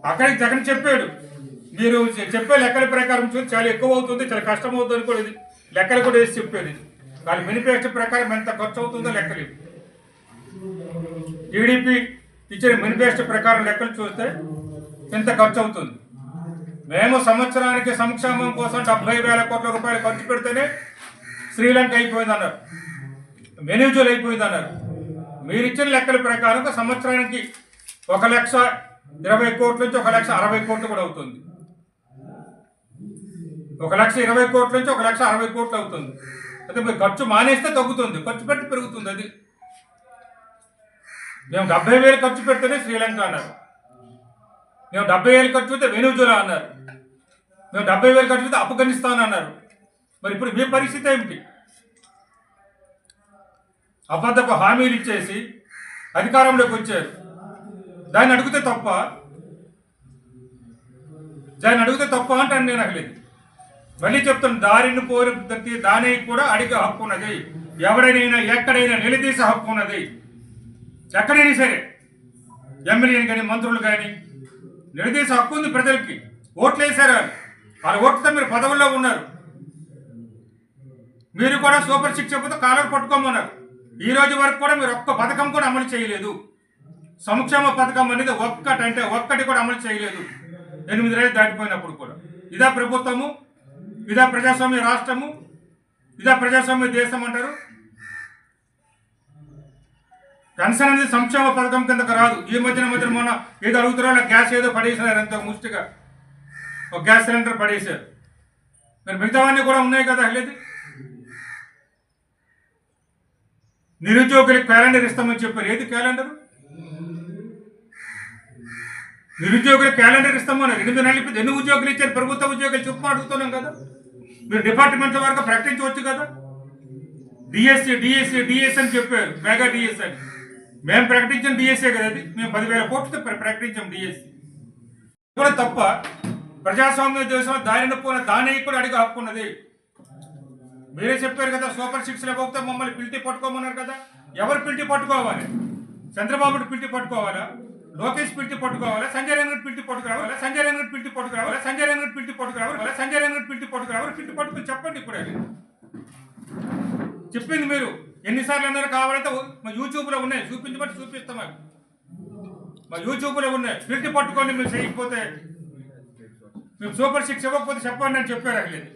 అక్కడికి జగన్ చెప్పాడు, మీరు చెప్పే లెక్కల ప్రకారం చూసి చాలా ఎక్కువ అవుతుంది, చాలా కష్టం అవుతుంది కూడా, ఇది లెక్కలు కూడా వేసి చెప్పేది. వాళ్ళ మేనిఫెస్టో ప్రకారం ఎంత ఖర్చు అవుతుందో లెక్కలు, టీడీపీ ఇచ్చిన మేనిఫెస్టో ప్రకారం లెక్కలు చూస్తే ఎంత ఖర్చు అవుతుంది. మేము సంవత్సరానికి సంక్షేమం కోసం 70,000 కోట్ల రూపాయలు ఖర్చు పెడితేనే శ్రీలంక అయిపోయిందన్నారు, వెనిజులా అయిపోయిందన్నారు. మీరు ఇచ్చిన లెక్కల ప్రకారం సంవత్సరానికి 1,20,000 కోట్ల నుంచి 1,60,000 కోట్లు కూడా అవుతుంది. 1,20,000 కోట్ల నుంచి 1,60,000 కోట్లు అవుతుంది. అయితే మీరు ఖర్చు మానేస్తే తగ్గుతుంది, ఖర్చు పెట్టి పెరుగుతుంది. అది మేము 70,000 ఖర్చు పెడితేనే శ్రీలంక అన్నారు, మేము 70,000 ఖర్చు పెడితే వెనిజులా అన్నారు, మేము 70,000 ఖర్చు పెడితే ఆఫ్ఘనిస్తాన్ అన్నారు. మరి ఇప్పుడు మీ పరిస్థితి ఏమిటి? అబద్ధపు హామీలు ఇచ్చేసి అధికారంలోకి వచ్చారు. దాన్ని అడిగితే తప్ప, అంటాను నేను. అసలు మళ్ళీ చెప్తాను, దారిని పోయిన ప్రతి దానికి కూడా అడిగే హక్కు ఉన్నది. ఎవరైనా ఎక్కడైనా నిలదీసే హక్కు ఉన్నది. ఎక్కడైనా సరే ఎమ్మెల్యేని కానీ మంత్రులు కానీ నిలదీసే హక్కు ఉంది ప్రజలకి. ఓట్లు వేశారు, వాళ్ళ ఓట్లతో మీరు పదవుల్లో ఉన్నారు. మీరు కూడా సూపర్ సిక్స్ చెబుతూ కాలర్ పట్టుకోమన్నారు. ఈ రోజు వరకు కూడా మీరు ఒక్క పథకం కూడా అమలు చేయలేదు. సంక్షేమ పథకం అనేది ఒక్కటి కూడా అమలు చేయలేదు. 8 ఏళ్ళు దాటిపోయినప్పుడు కూడా. ఇదా ప్రభుత్వము? ఇదా ప్రజాస్వామ్య రాష్ట్రము? ఇదా ప్రజాస్వామ్య దేశం అంటారు? పెన్షన్ అనేది సంక్షేమ పథకం కిందకు రాదు. ఈ మధ్యన మొన్న ఏదో అడుగుతారో గ్యాస్ ఏదో పడేసినారు, అంత ముష్టిగా ఒక గ్యాస్ సిలిండర్ పడేశారు. మరి మిగతావన్నీ కూడా ఉన్నాయి కదా. లేదు, నిరుద్యోగులకు క్యాలెండర్ ఇస్తామని చెప్పారు. ఏది క్యాలెండర్? నిరుద్యోగులకు క్యాలెండర్ ఇస్తామన్నారు. 8 నెలలు ఎన్ని ఉద్యోగులు ఇచ్చారు? ప్రభుత్వ ఉద్యోగులు చెప్పు అడుగుతున్నాం కదా. మీరు డిపార్ట్మెంట్ల వరకు ప్రకటించవచ్చు కదా. డిఎస్సి అని చెప్పారు, మెగా డిఎస్సి అని. మేము ప్రకటించిన డిఎస్సీ కదా అది. మేము 10,000 కోట్లతో ప్రకటించాం డిఎస్సి. కూడా తప్ప ప్రజాస్వామ్య దేశంలో దారిన పోయిన దానికి కూడా అడిగే హక్కు ఉన్నది. మీరే చెప్పారు కదా, సూపర్ సిక్స్ లేకపోతే మమ్మల్ని పిలిటి పట్టుకోమన్నారు కదా. ఎవరు పిలిటి పట్టుకోవాలి? చంద్రబాబు పిలిటి పట్టుకోవాలా? లోకేష్ పిలిటి పట్టుకోవాలా? సంజయ్ రంగట్ పిలిటి పట్టుకురావాలా? పిలిటి పట్టుకుని చెప్పండి. ఇప్పుడు చెప్పింది మీరు ఎన్నిసార్లు అన్నారు. కావాలంటే మా యూట్యూబ్లో ఉన్నాయి, చూపించబట్టి చూపిస్తాం. మా యూట్యూబ్లో ఉన్నాయి, పిలిటి పట్టుకోండి. మీరు చేయకపోతే, మేము సూపర్ సిక్స్ ఇవ్వకపోతే చెప్పండి అని చెప్పారు. అట్లేదు.